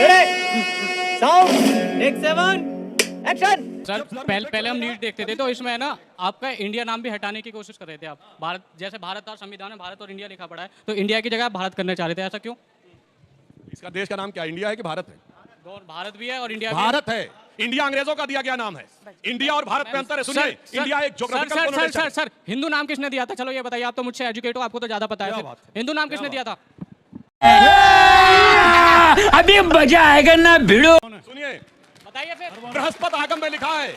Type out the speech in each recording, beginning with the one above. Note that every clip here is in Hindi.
Sound take 7 action. सर पहले हम नीट देखते थे तो इसमें है ना आपका इंडिया नाम भी हटाने की कोशिश कर रहे थे आप। भारत जैसे भारत और संविधान में भारत और इंडिया लिखा पड़ा है तो इंडिया की जगह आप भारत करना चाह रहे थे, ऐसा क्यों? इसका देश का नाम क्या इंडिया है कि भारत है? भारत भी है और इंडिया भारत है। इंडिया अंग्रेजों का दिया गया नाम है। इंडिया और भारत में अंतर है। सुनिए, इंडिया एक ज्योग्राफिकल कॉन्टिनेंट है। सर हिंदू नाम किसने दिया था? चलो ये बताइए, आप तो मुझसे एजुकेट हो, आपको तो ज्यादा पता है। हिंदू नाम किसने दिया था? अभी मजा आएगा ना भिड़ो। सुनिए, बताइए फिर। बृहस्पति आगम में लिखा है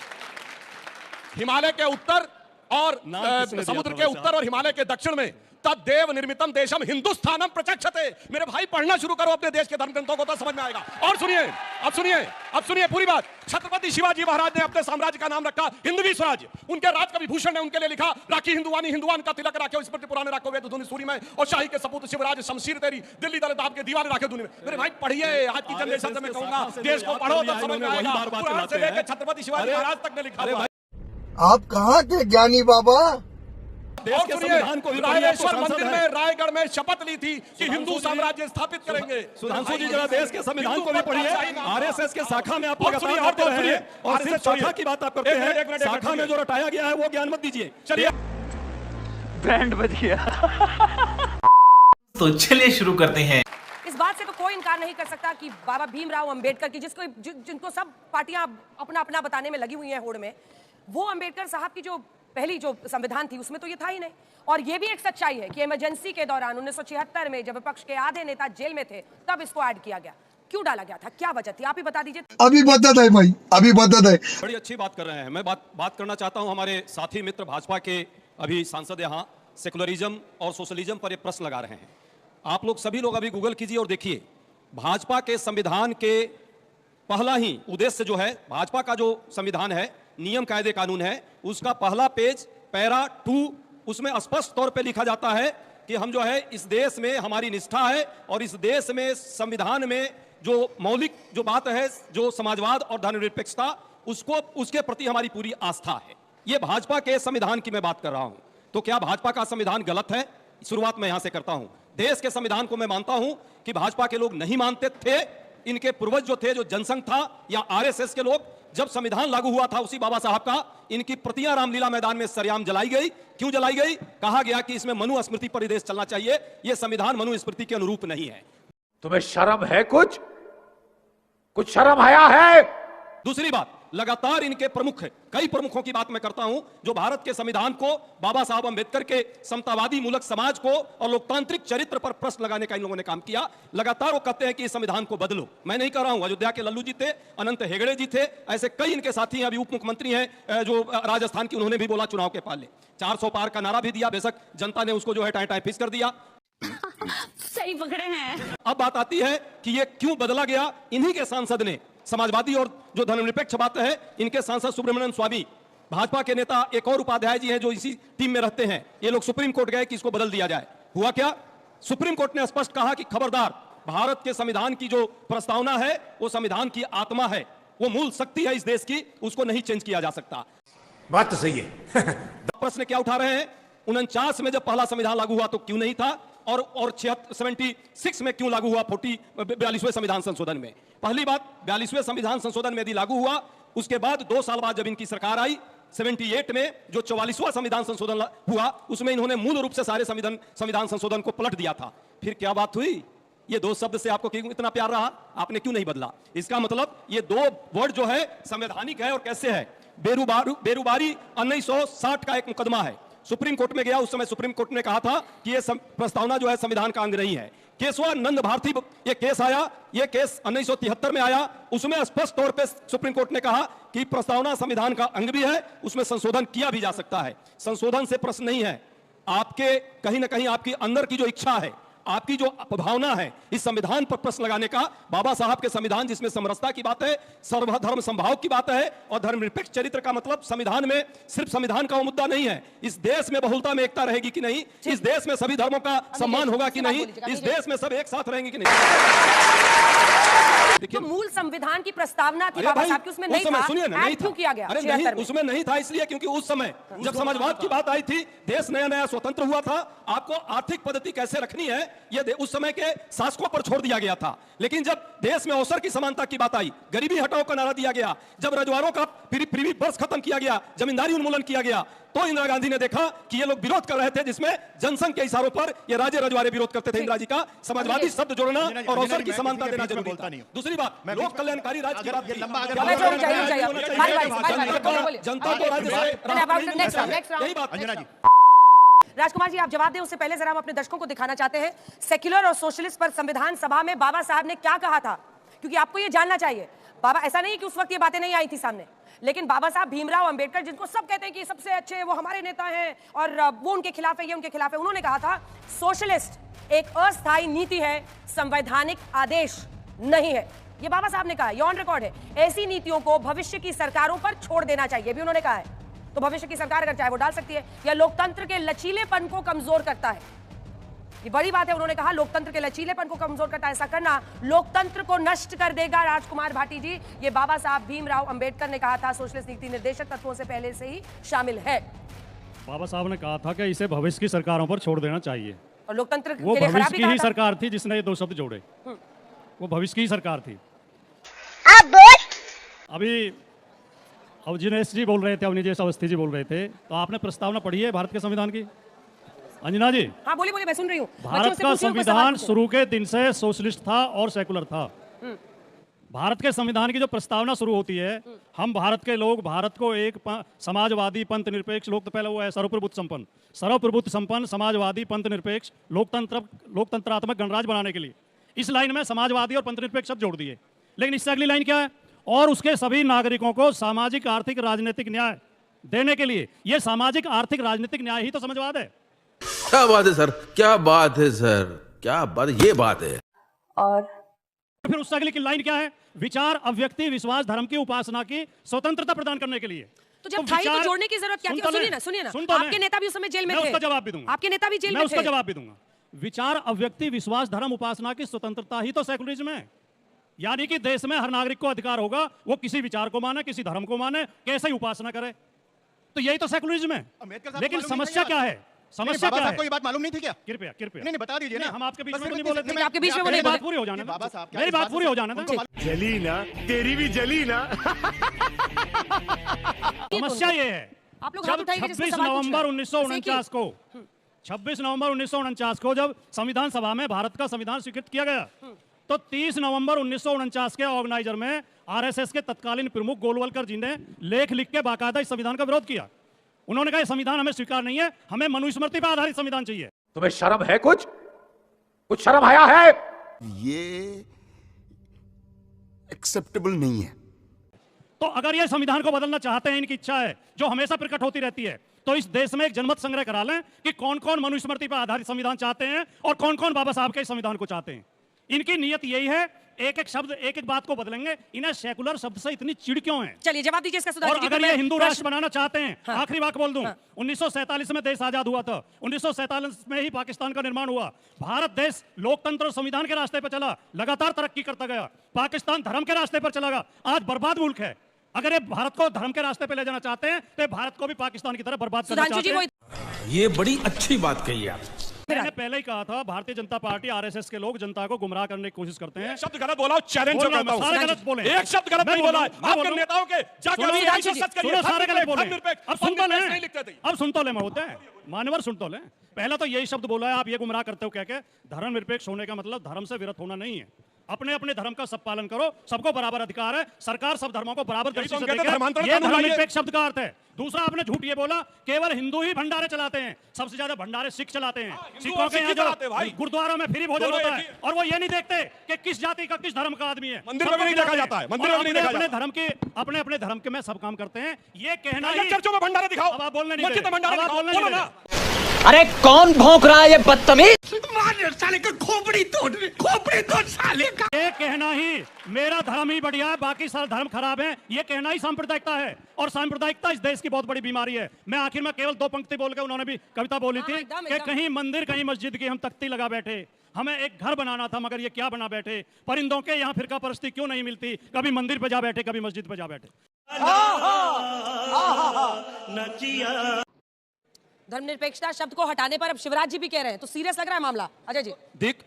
हिमालय के उत्तर और समुद्र के उत्तर और हिमालय के दक्षिण में तद्देव निर्मितम देशम हिंदुस्थानम प्रचक्षते। मेरे भाई पढ़ना शुरू करो अपने देश के धर्म ग्रंथों को तो समझ में आएगा। और सुनिए, अब सुनिए पूरी बात। छत्रपति शिवाजी महाराज ने अपने साम्राज्य का नाम रखा हिंदवी स्वराज्य। उनके राज का विभूषण ने उनके लिए लिखा राखी हिंदुवानी हिंदुवान का तिलक राखे स्मृति पुराने राखो वेद धुनि सूरी में और शाही के सपूत शिवराज शमशीर तेरी दिल्ली दल दाब के दीवाने राखे धुनि में। मेरे भाई पढ़िए, आज की जनरेशन से मैं कहूंगा देश को पढ़ो तो समझ में आएगा। पुराण से लेकर छत्रपति शिवाजी महाराज तक ने लिखा। आप कहाँ थे ज्ञानी बाबा? देश के संविधान को रायेश्वर मंदिर में रायगढ़ में शपथ ली थी कि हिंदू साम्राज्य स्थापित करेंगे। सुधांशु जी जरा देश के संविधान को भी पढ़िए। आरएसएस के शाखा में आप लगातार आते रहे हैं और सिर्फ शाखा की बात आप करते हैं। शाखा में जो रटाया गया है वो ज्ञान मत दीजिए। चलिए, बैंड बज गया। तो चलिए शुरू करते हैं। इस बात से तो कोई इनकार नहीं कर सकता कि बाबा भीमराव अंबेडकर की जिनको सब पार्टियां अपना अपना बताने में लगी हुई हैं होड़ में, वो अंबेडकर साहब की जो पहली जो संविधान थी उसमें तो ये था ही नहीं। और ये भी एक सच्चाई है कि इमरजेंसी के दौरान 1976 में जब विपक्ष के आधे नेता जेल में थे तब इसको ऐड किया गया। क्यों डाला गया था, क्या वजह थी, आप ही बता दीजिए। अभी बदत है भाई, अभी बदत है। बड़ी अच्छी बात कर रहे हैं। मैं बात करना चाहता हूं हमारे साथी मित्र भाजपा के अभी सांसद यहाँ सेकुलरिज्म और सोशलिज्म पर ये प्रश्न लगा रहे हैं। आप लोग सभी लोग अभी गूगल कीजिए और देखिए भाजपा के संविधान के पहला ही उद्देश्य जो है, भाजपा का जो संविधान है, नियम कायदे कानून है, उसका पहला पेज पैरा 2 उसमें स्पष्ट तौर पे लिखा जाता है कि हम जो है इस देश में हमारी निष्ठा है और इस देश में संविधान में जो मौलिक जो बात है, जो समाजवाद और धर्मनिरपेक्षता, उसको उसके प्रति हमारी पूरी आस्था है। ये भाजपा के संविधान की मैं बात कर रहा हूं। तो क्या भाजपा का संविधान गलत है? शुरुआत मैं यहां से करता हूं। देश के संविधान को मैं मानता हूं कि भाजपा के लोग नहीं मानते थे। इनके पूर्वज जो थे, जो जनसंघ था या आरएसएस के लोग, जब संविधान लागू हुआ था उसी बाबा साहब का, इनकी प्रतियां रामलीला मैदान में सरेआम जलाई गई। क्यों जलाई गई? कहा गया कि इसमें मनु स्मृति पर देश चलना चाहिए, यह संविधान मनु स्मृति के अनुरूप नहीं है। तुम्हें शर्म है? कुछ शर्म आया है? दूसरी बात, लगातार इनके कई प्रमुखों की बात मैं करता हूं जो भारत के संविधान को, बाबा साहब अंबेडकर के समतावादी मूलक समाज को और लोकतांत्रिक चरित्र पर प्रश्न लगाने का इन लोगों ने काम किया। लगातार वो कहते हैं कि इस संविधान को बदलो। मैं नहीं कह रहा हूं, अयोध्या के लल्लू जी थे, अनंत हेगड़े जी थे, ऐसे कई इनके साथी हैं। अभी उप मुख्यमंत्री हैं जो राजस्थान की, उन्होंने भी बोला चुनाव के पहले 400 पार का नारा भी दिया। बेशक जनता ने उसको जो है टाई फिस कर दिया। सही पकड़े हैं। अब बात आती है कि ये क्यों बदला गया। इन्हीं के सांसद ने, समाजवादी और जो धर्मनिरपेक्ष बात है, इनके सांसद सुब्रमण्यम स्वामी, भाजपा के नेता एक और उपाध्याय जी हैं जो इसी टीम में रहते हैं, ये लोग सुप्रीम कोर्ट गए कि इसको बदल दिया जाए। हुआ क्या? सुप्रीम कोर्ट ने स्पष्ट कहा कि खबरदार, भारत के संविधान की जो प्रस्तावना है वो संविधान की आत्मा है, वो मूल शक्ति है इस देश की, उसको नहीं चेंज किया जा सकता। बात तो सही है। प्रश्न क्या उठा रहे हैं? 49 में जब पहला संविधान लागू हुआ तो क्यों नहीं था, और 76 में क्यों लागू हुआ? 42वें संविधान संशोधन में। पहली बात, 42वें संविधान संशोधन में यदि लागू हुआ, उसके बाद 2 साल बाद जब इनकी सरकार आई 78 में, जो 44वां संविधान संशोधन हुआ, उसमें इन्होंने मूल रूप से सारे संविधान संशोधन को पलट दिया था। फिर क्या बात हुई? ये 2 शब्द से आपको क्यों इतना प्यार रहा? आपने क्यों नहीं बदला? इसका मतलब ये 2 वर्ड जो है संवैधानिक है। और कैसे है? बेरुबारी 1960 का एक मुकदमा है, सुप्रीम कोर्ट में गया। उस समय सुप्रीम कोर्ट ने कहा था कि यह प्रस्तावना जो है संविधान का अंग नहीं है। केशवानंद भारती ये केस आया, ये केस 1973 में आया। उसमें स्पष्ट तौर पे सुप्रीम कोर्ट ने कहा कि प्रस्तावना संविधान का अंग भी है, उसमें संशोधन किया भी जा सकता है। संशोधन से प्रश्न नहीं है, आपके कहीं ना कहीं आपकी अंदर की जो इच्छा है, आपकी जो भावना है इस संविधान पर प्रश्न लगाने का। बाबा साहब के संविधान जिसमें समरसता की बात है, सर्वधर्म संभाव की बात है, और धर्मनिरपेक्ष चरित्र का मतलब संविधान में सिर्फ संविधान का वो मुद्दा नहीं है, इस देश में बहुलता में एकता रहेगी कि नहीं, इस देश में सभी धर्मों का सम्मान होगा कि नहीं, इस देश में सब एक साथ रहेंगे कि नहीं। देखिए, तो मूल संविधान की प्रस्तावना थी अरे बाबा भाई, साहब की, उसमें उस नहीं समय था, सुनिए ना, नहीं ऐड क्यों था। किया गया अरे 76 नहीं, में? उसमें नहीं था इसलिए क्योंकि उस समय जब समाजवाद की बात आई थी, देश नया नया स्वतंत्र हुआ था, आपको आर्थिक पद्धति कैसे रखनी है ये उस समय के शासकों पर छोड़ दिया गया था। लेकिन जब देश में अवसर की समानता की बात आई, गरीबी हटाओ का नारा दिया गया, जब रजवाड़ों का प्रीवी बर्स खत्म किया गया, जमींदारी उन्मूलन किया गया, तो इंदिरा गांधी ने देखा कि ये लोग विरोध कर रहे थे, जिसमें जनसंघ के इशारों पर ये राजे रजवाड़े विरोध करते थे इंदिरा जी का। समाजवादी शब्द जोड़ना और अवसर की समानता देना जरूरी था। दूसरी बात, लोक कल्याणकारी राज्य की बात की। जनता को राज्य से यही बात। राजकुमार जी, आप जवाब दें उससे पहले जरा हम अपने दर्शकों को दिखाना चाहते हैं सेक्युलर और सोशलिस्ट पर संविधान सभा में बाबा साहब ने क्या कहा था, क्योंकि आपको ये जानना चाहिए। बाबा, ऐसा नहीं कि उस वक्त ये बातें नहीं आई थी सामने, लेकिन बाबा साहब भीमराव अंबेडकर, जिनको सब कहते हैं कि सबसे अच्छे वो हमारे नेता हैं और वो उनके खिलाफ है, ये उनके खिलाफ है, उन्होंने कहा था सोशलिस्ट एक अस्थायी नीति है, संवैधानिक आदेश नहीं है। ये बाबा साहब ने कहा, ये ऑन रिकॉर्ड है। ऐसी नीतियों को भविष्य की सरकारों पर छोड़ देना चाहिए, भी उन्होंने कहा है। तो भविष्य की सरकार अगर चाहे वो डाल सकती है, या लोकतंत्र के लचीलेपन को कमजोर करता है, ये बड़ी बात है। उन्होंने कहा लोकतंत्र के लचीलेपन को कमजोर करता है, ऐसा करना लोकतंत्र को नष्ट कर देगा। राजकुमार भाटी जी, ये बाबा साहब भीमराव अंबेडकर ने कहा था, सोशलिस्ट नीति निर्देशक तत्वों से पहले से ही शामिल है। बाबा साहब ने कहा था कि इसे भविष्य की सरकारों पर छोड़ देना चाहिए, और लोकतंत्र वो के लिए खराब भविष्य भी की ही कहा था। सरकार थी जिसने ये दो शब्द जोड़े, वो भविष्य की ही सरकार थी। अब जिनेश जी बोल रहे थे, अवनीजेश अवस्थी जी बोल रहे थे, तो आपने प्रस्तावना पढ़ी है भारत के संविधान की? अंजना जी, हाँ बोलिए बोलिए, मैं सुन रही हूँ। भारत का संविधान शुरू के दिन से सोशलिस्ट था और सेकुलर था। भारत के संविधान की जो प्रस्तावना शुरू होती है, हम भारत के लोग भारत को एक समाजवादी पंथ निरपेक्ष लोक, पहले वो है सर्वप्रभुत्व संपन्न समाजवादी पंथ निरपेक्ष लोकतंत्रात्मक गणराज्य बनाने के लिए इस लाइन में समाजवादी और पंथ निरपेक्ष शब्द जोड़ दिए। लेकिन इससे अगली लाइन क्या है? और उसके सभी नागरिकों को सामाजिक आर्थिक राजनीतिक न्याय देने के लिए। ये सामाजिक आर्थिक राजनीतिक न्याय ही तो समाजवाद है। क्या बात है सर, क्या बात है सर, क्या बात, ये बात है। और फिर उससे अगली की लाइन क्या है? विचार, अभिव्यक्ति, विश्वास, धर्म की उपासना की स्वतंत्रता प्रदान करने के लिए। तो जब था ही तो जोड़ने की जरूरत क्या थी? सुनिए ना, आपके नेता भी उस समय जेल में थे। मैं उसका जवाब भी दूंगा। आपके नेता भी जेल में थे। मैं उसका जवाब भी दूंगा। विचार, अभिव्यक्ति, विश्वास, धर्म, उपासना की स्वतंत्रता ही तो सेकुलरिज्म है। यानी कि देश में हर नागरिक को अधिकार होगा, वो किसी विचार को माने, किसी धर्म को माने, कैसे ही उपासना करे। तो यही तो सेकुलरिज्म है। लेकिन समस्या क्या है? समस्या क्या है? कोई बात मालूम नहीं थी क्या? कृपया नहीं बता दीजिए ना। हम आपके बीच में नहीं बोले थे। आपके बीच में मेरी बात पूरी हो जाने दो। मेरी बात पूरी हो जाने दो। जली ना, तेरी भी जली ना। समस्या ये है, आप लोग जब हाथ उठाइए जिसमें 26 सवाल पूछना नवंबर है। 1949 को 26 नवंबर 1949 को जब संविधान सभा में भारत का संविधान स्वीकृत किया गया, तो 30 नवंबर 1949 के ऑर्गेनाइजर में आरएसएस के तत्कालीन प्रमुख गोलवलकर जी ने लेख लिख के बाकायदा इस संविधान का विरोध किया। उन्होंने कहा संविधान हमें स्वीकार नहीं है, हमें मनुस्मृति पर आधारित संविधान चाहिए। तुम्हें शर्म है? कुछ शर्म आया है? ये एक्सेप्टेबल नहीं है। तो अगर ये संविधान को बदलना चाहते हैं, इनकी इच्छा है जो हमेशा प्रकट होती रहती है, तो इस देश में एक जनमत संग्रह करा लें कि कौन कौन मनुस्मृति पर आधारित संविधान चाहते हैं और कौन कौन बाबा साहब के संविधान को चाहते हैं। इनकी नियत यही है, एक एक शब्द एक एक बात को बदलेंगे। इन्हें सेकुलर शब्द से इतनी चिढ़ क्यों है? चलिए जवाब दीजिए इसका। और अगर ये हिंदू राष्ट्र बनाना चाहते हैं, आखिरी बात बोल दूं, 1947 में देश आजाद हुआ था, 1947 में ही पाकिस्तान का निर्माण हुआ। भारत देश लोकतंत्र और संविधान के रास्ते पर चला, लगातार तरक्की करता गया। पाकिस्तान धर्म के रास्ते पर चला गया, आज बर्बाद मुल्क है। अगर ये भारत को धर्म के रास्ते पे ले जाना चाहते हैं, तो भारत को भी पाकिस्तान की तरह बर्बाद करना चाहते हैं। ये बड़ी अच्छी बात कही आप। मैंने पहले ही कहा था, भारतीय जनता पार्टी आरएसएस के लोग जनता को गुमराह करने की कोशिश करते हैं। शब्द गलत बोला, चैलेंज करता हूं। सारे गलत बोले, एक शब्द गलत नहीं बोला। आपके नेताओं के जाकर सच करिए, सारे गलत बोले। अब सुन तो नहीं लिखते थे। अब सुन तो ले, होते हैं मानवर, सुन तो ले। पहला तो यही शब्द बोला है, आप ये गुमराह करते हो क्या के धर्मनिरपेक्ष होने का मतलब धर्म से विरत होना नहीं है। अपने अपने धर्म का सब पालन करो, सबको बराबर अधिकार है, सरकार सब धर्मों को बराबर दृष्टि से देखे, ये धर्मनिरपेक्ष शब्द का अर्थ है। दूसरा, आपने झूठ ये बोला केवल हिंदू ही भंडारे चलाते हैं, सबसे ज्यादा भंडारे सिख चलाते हैं। सिखों के यहाँ जो गुरुद्वारों में फ्री भोजन होता है, और वो ये नहीं देखते कि किस जाति का किस धर्म का आदमी है। मंदिर में नहीं देखा जाता है, मंदिर में नहीं देखा जाता है। अपने अपने धर्म के में सब काम करते हैं, ये कहना ही। चर्चों में भंडारे दिखाओ। अब आप बोलने नहीं मस्जिद में भंडारे दिखाओ, बोलो ना। अरे कौन भौंक रहा है ये बदतमीज? साले का खोपड़ी तोड़ साले का। ये कहना ही मेरा धर्म ही बढ़िया है, बाकी सारा धर्म खराब है, ये कहना ही सांप्रदायिकता है। और सांप्रदायिकता इस देश की बहुत बड़ी बीमारी है। मैं आखिर में केवल 2 पंक्ति बोल के, उन्होंने भी कविता बोली थी कि कहीं मंदिर कहीं मस्जिद की हम तख्ती लगा बैठे, हमें एक घर बनाना था, मगर ये क्या बना बैठे। परिंदों के यहाँ फिरका परस्ती क्यों नहीं मिलती, कभी मंदिर पे जा बैठे, कभी मस्जिद पे जा बैठे। धर्मनिरपेक्षता शब्द को हटाने पर अब शिवराज जी भी कह रहे हैं, तो सीरियस लग रहा है मामला। अजय जी,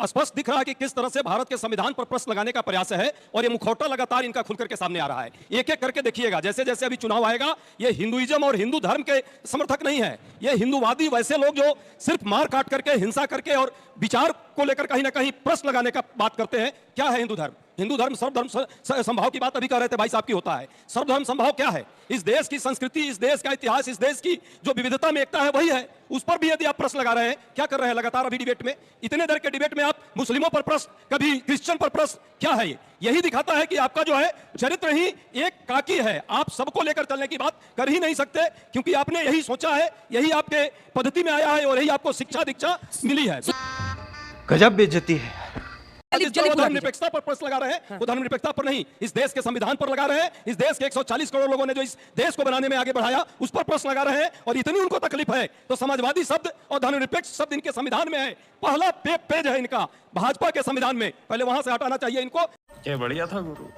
स्पष्ट दिख रहा है कि किस तरह से भारत के संविधान पर प्रश्न लगाने का प्रयास है, और ये मुखौटा लगातार इनका खुल करके सामने आ रहा है। एक एक करके देखिएगा, जैसे जैसे अभी चुनाव आएगा, ये हिंदुइज्म और हिंदू धर्म के समर्थक नहीं है, ये हिंदूवादी वैसे लोग जो सिर्फ मार काट करके, हिंसा करके और विचार को लेकर कहीं ना कहीं प्रश्न लगाने का बात करते हैं। क्या है हिंदू धर्म? हिंदू धर्म सर्वधर्म संभाव की बात अभी कर रहे थे भाई साहब की होता है। सर्वधर्म संभाव क्या है? इस देश की संस्कृति, इस देश का इतिहास, इस देश की जो विविधता में एकता है वही है। उस पर भी यदि आप प्रश्न लगा रहे हैं, क्या कर रहे हैं लगातार अभी डिबेट में, इतने देर के डिबेट में आप मुस्लिमों पर प्रश्न, कभी क्रिश्चियन पर प्रश्न, क्या है ये? यही दिखाता है कि आपका जो है चरित्र ही एक काकी है, आप सबको लेकर चलने की बात कर ही नहीं सकते, क्योंकि आपने यही सोचा है, यही आपके पद्धति में आया है और यही आपको शिक्षा दीक्षा मिली है। गजब बेइज्जती है। धर्मनिरपेक्षता पर प्रश्न लगा रहे हैं, वो धर्मनिरपेक्षता पर नहीं, इस देश के संविधान पर लगा रहे हैं। इस देश के 140 करोड़ लोगों ने जो इस देश को बनाने में आगे बढ़ाया, उस पर प्रश्न लगा रहे हैं। और इतनी उनको तकलीफ है तो समाजवादी शब्द और धर्मनिरपेक्ष शब्द इनके संविधान में है, पहला पेज है इनका भाजपा के संविधान में, पहले वहां से हटाना चाहिए इनको। क्या बढ़िया था गुरु।